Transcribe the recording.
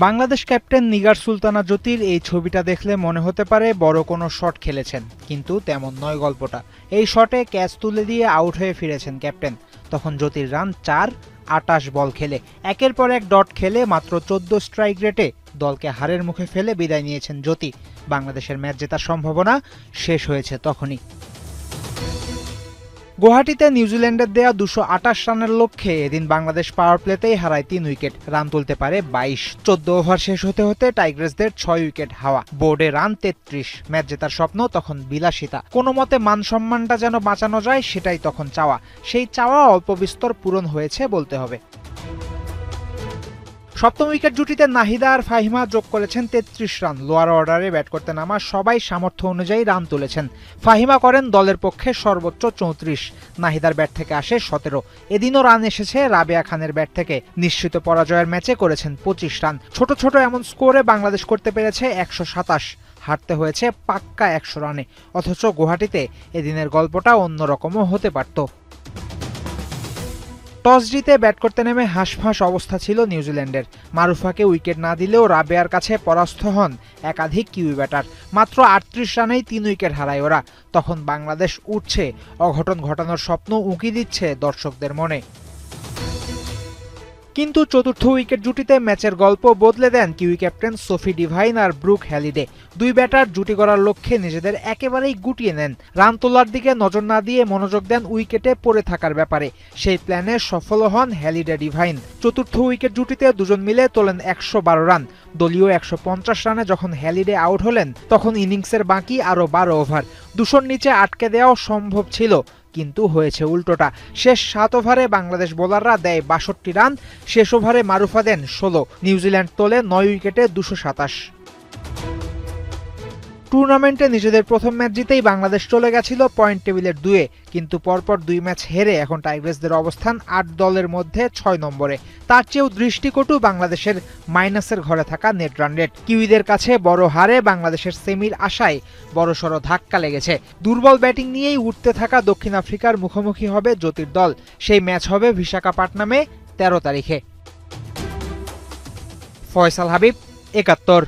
Bangladesh captain Nigar Sultana জ্যোতির এই ছবিটা দেখলে মনে হতে পারে বড় কোনো শট খেলেছেন, কিন্তু তেমন নয় গল্পটা। এই শটে ক্যাচ তুলে দিয়ে আউট হয়ে ফিরেছেন ক্যাপ্টেন। তখন জ্যোতির রান 4, 28 বল খেলে একের পর এক ডট খেলে মাত্র 14 স্ট্রাইক রেটে দলকে হারের মুখে ফেলে বিদায় নিয়েছেন জ্যোতি। বাংলাদেশের ম্যাচ জেতার সম্ভাবনা শেষ হয়েছে তখনই। গুয়াহাটিতে নিউজিল্যান্ডের দেয়া 228 রানের লক্ষ্যে এদিন বাংলাদেশ পাওয়ার প্লেতেই হারায় 3 উইকেট। রান তুলতে পারে 22। 14 ওভার শেষ হতে হতে টাইগ্রেসদের 6 উইকেট হাওয়া। বোর্ডে রান 33। ম্যাচ জেতার স্বপ্ন তখন বিলাসিতা। কোনো মতে মান সম্মানটা যেন বাঁচানো যায়, সেটাই তখন চাওয়া। সেই চাওয়া অল্প বিস্তর পূরণ হয়েছে বলতে হবে। সপ্তম উইকেট জুটিতে নাহিদা আর ফাহিমা যোগ করেছেন 33 রান। লোয়ার অর্ডারে ব্যাট করতে নামা সবাই সামর্থ্য অনুযায়ী রান তুলেছেন। ফাহিমা করেন দলের পক্ষে সর্বোচ্চ 34। নাহিদার ব্যাট থেকে আসে 17। এদিনও রান এসেছে রাবেয়া খানের ব্যাট থেকে। নিশ্চিত পরাজয়ের ম্যাচে করেছেন 25 রান। ছোট ছোট এমন স্কোরে বাংলাদেশ করতে পেরেছে 127। হারতে হয়েছে পাক্কা 100 রানে। অথচ গুয়াহাটিতে এদিনের গল্পটা অন্যরকমও হতে পারত। টস জিতে ব্যাট করতে নেমে হাঁসফাঁস অবস্থা ছিল নিউজিল্যান্ডের। মারুফাকে উইকেট না দিলেও রাবেয়ার কাছে পরাস্ত হন একাধিক কিউই ব্যাটার। মাত্র 38 রানেই 3 উইকেট হারায় ওরা। তখন বাংলাদেশ উঠছে, অঘটন ঘটানোর স্বপ্ন উঁকি দিচ্ছে দর্শকদের মনে। কিন্তু চতুর্থ উইকেট জুটিতে ম্যাচের গল্প বদলে দেন কিউই ক্যাপ্টেন সোফি ডিভাইন আর ব্রুক হ্যালিডে। দুই ব্যাটার জুটি করার লক্ষ্যে নিজেদের একেবারেই গুটিয়ে নেন। রান তোলার দিকে নজর না দিয়ে মনোযোগ দেন উইকেটে পড়ে থাকার ব্যাপারে। সেই প্ল্যানে সফল হন হ্যালিডে ডিভাইন। চতুর্থ উইকেট জুটিতে দুজন মিলে তোলেন 112 রান। দলীয় 150 রানে যখন হ্যালিডে আউট হলেন, তখন ইনিংসের বাকি আরও 12 ওভার। 200-র নিচে আটকে দেওয়াও সম্ভব ছিল, কিন্তু হয়েছে উল্টোটা। শেষ 7 ওভারে বাংলাদেশ বোলাররা দেয় 62 রান। শেষ ওভারে মারুফা দেন 16। নিউজিল্যান্ড তোলে 9 উইকেটে 227। টুর্নামেন্টে নিজেদের প্রথম ম্যাচ জিতেই বাংলাদেশ চলে গেছিল পয়েন্ট টেবিলের 2-এ, কিন্তু পরপর 2 ম্যাচ হেরে এখন টাইগ্রেসদের অবস্থান 8 দলের মধ্যে 6 নম্বরে। তার চেয়েও দৃষ্টিকটু বাংলাদেশের মাইনাসের ঘরে থাকা নেট রান রেট। কিউইদের কাছে বড় হারে বাংলাদেশের সেমির আশায় বড়সড় ধাক্কা লেগেছে। দুর্বল ব্যাটিং নিয়েই উঠতে থাকা দক্ষিণ আফ্রিকার মুখোমুখি হবে জ্যোতির দল। সেই ম্যাচ হবে বিশাখাপত্তনমে 13 তারিখে। ফয়সাল হাবিব, 71।